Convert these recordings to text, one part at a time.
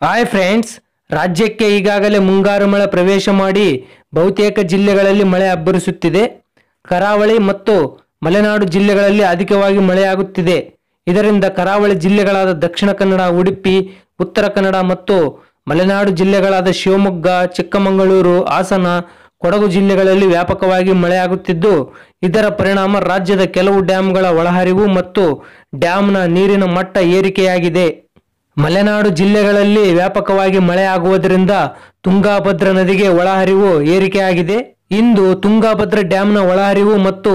Hi friends, ರಾಜ್ಯಕ್ಕೆ ಈಗಾಗಲೇ ಮುಂಗಾರು ಮಳೆ ಪ್ರವೇಶ ಮಾಡಿ ಬಹುತೇಕ ಜಿಲ್ಲೆಗಳಲ್ಲಿ ಮಳೆ ಅಬ್ಬರಿಸುತ್ತಿದೆ. ಕರಾವಳಿ ಮತ್ತು ಮಲೆನಾಡು ಜಿಲ್ಲೆಗಳಲ್ಲಿ ಅಧಿಕವಾಗಿ ಮಳೆಯಾಗುತ್ತಿದೆ. ಇದರಿಂದ ಕರಾವಳಿ ಜಿಲ್ಲೆಗಳಾದ ದಕ್ಷಿಣ ಕನ್ನಡ, ಉಡುಪಿ, ಉತ್ತರ ಕನ್ನಡ ಮತ್ತು ಮಲೆನಾಡು ಜಿಲ್ಲೆಗಳಾದ ಶಿವಮೊಗ್ಗ, ಚಿಕ್ಕಮಗಳೂರು, ಹಾಸನ, ಕೊಡಗು ಜಿಲ್ಲೆಗಳಲ್ಲಿ ವ್ಯಾಪಕವಾಗಿ ಮಳೆಯಾಗುತ್ತಿದ್ದು, ಇದರ ಪರಿಣಾಮ ರಾಜ್ಯದ ಕೆಲವು ಡ್ಯಾಂಗಳ ಒಳಹರಿವು ಮತ್ತು ಡ್ಯಾಂನ ನೀರಿನ ಮಟ್ಟ ಏರಿಕೆಯಾಗಿದೆ. ಮಲೆನಾಡು ಜಿಲ್ಲೆಗಳಲ್ಲಿ ವ್ಯಾಪಕವಾಗಿ ಮಳೆಯಾಗುವುದರಿಂದ ತುಂಗಾಭದ್ರಾ ನದಿಗೆ ಒಳಹರಿವು ಏರಿಕೆಯಾಗಿದೆ. ಇಂದು ತುಂಗಾಭದ್ರಾ ಡ್ಯಾಂನ ಒಳಹರಿವು ಮತ್ತು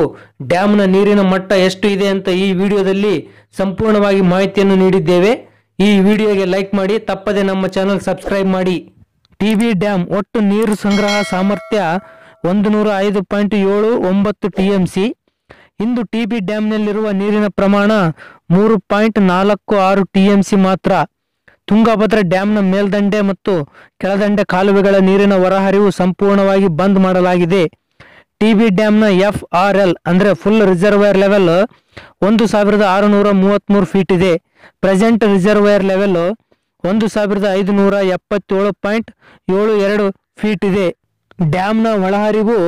ಡ್ಯಾಂನ ನೀರಿನ ಮಟ್ಟ ಎಷ್ಟು ಇದೆ ಅಂತ ಈ ವಿಡಿಯೋದಲ್ಲಿ ಸಂಪೂರ್ಣವಾಗಿ ಮಾಹಿತಿಯನ್ನು ನೀಡಿದ್ದೇವೆ. ಈ ವಿಡಿಯೋಗೆ ಲೈಕ್ ಮಾಡಿ, ತಪ್ಪದೆ ನಮ್ಮ ಚಾನಲ್ ಸಬ್ಸ್ಕ್ರೈಬ್ ಮಾಡಿ. ಟಿಬಿ ಡ್ಯಾಂ ಒಟ್ಟು ನೀರು ಸಂಗ್ರಹ ಸಾಮರ್ಥ್ಯ 105.79 TMC. ಇಂದು ಟಿಬಿ ಡ್ಯಾಂನಲ್ಲಿರುವ ನೀರಿನ ಪ್ರಮಾಣ 3.46 TMC ಮಾತ್ರ. ತುಂಗಭದ್ರಾ ಡ್ಯಾಂನ ಮೇಲ್ದಂಡೆ ಮತ್ತು ಕೆಳದಂಡೆ ಕಾಲುವೆಗಳ ನೀರಿನ ಹೊರಹರಿವು ಸಂಪೂರ್ಣವಾಗಿ ಬಂದ್ ಮಾಡಲಾಗಿದೆ. ಟಿಬಿ ಡ್ಯಾಂನ FRL ಅಂದರೆ ಫುಲ್ ರಿಸರ್ವೈರ್ ಲೆವೆಲ್ 1633 ಫೀಟ್ ಇದೆ. ಪ್ರೆಸೆಂಟ್ ರಿಸರ್ವೈರ್ ಲೆವೆಲ್ 1577.72 ಫೀಟ್ ಇದೆ. ಡ್ಯಾಂನ ಒಳಹರಿವು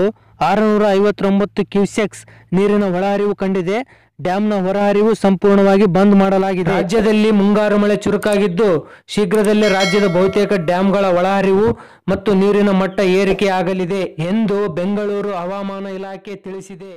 659 ಕ್ಯೂಸೆಕ್ಸ್ ನೀರಿನ ಒಳಹರಿವು ಕಂಡಿದೆ. ಡ್ಯಾಂನ ಹೊರಹರಿವು ಸಂಪೂರ್ಣವಾಗಿ ಬಂದ್ ಮಾಡಲಾಗಿದೆ. ರಾಜ್ಯದಲ್ಲಿ ಮುಂಗಾರು ಮಳೆ ಚುರುಕಾಗಿದ್ದು, ಶೀಘ್ರದಲ್ಲೇ ರಾಜ್ಯದ ಬಹುತೇಕ ಡ್ಯಾಂಗಳ ಒಳಹರಿವು ಮತ್ತು ನೀರಿನ ಮಟ್ಟ ಏರಿಕೆಯಾಗಲಿದೆ ಎಂದು ಬೆಂಗಳೂರು ಹವಾಮಾನ ಇಲಾಖೆ ತಿಳಿಸಿದೆ.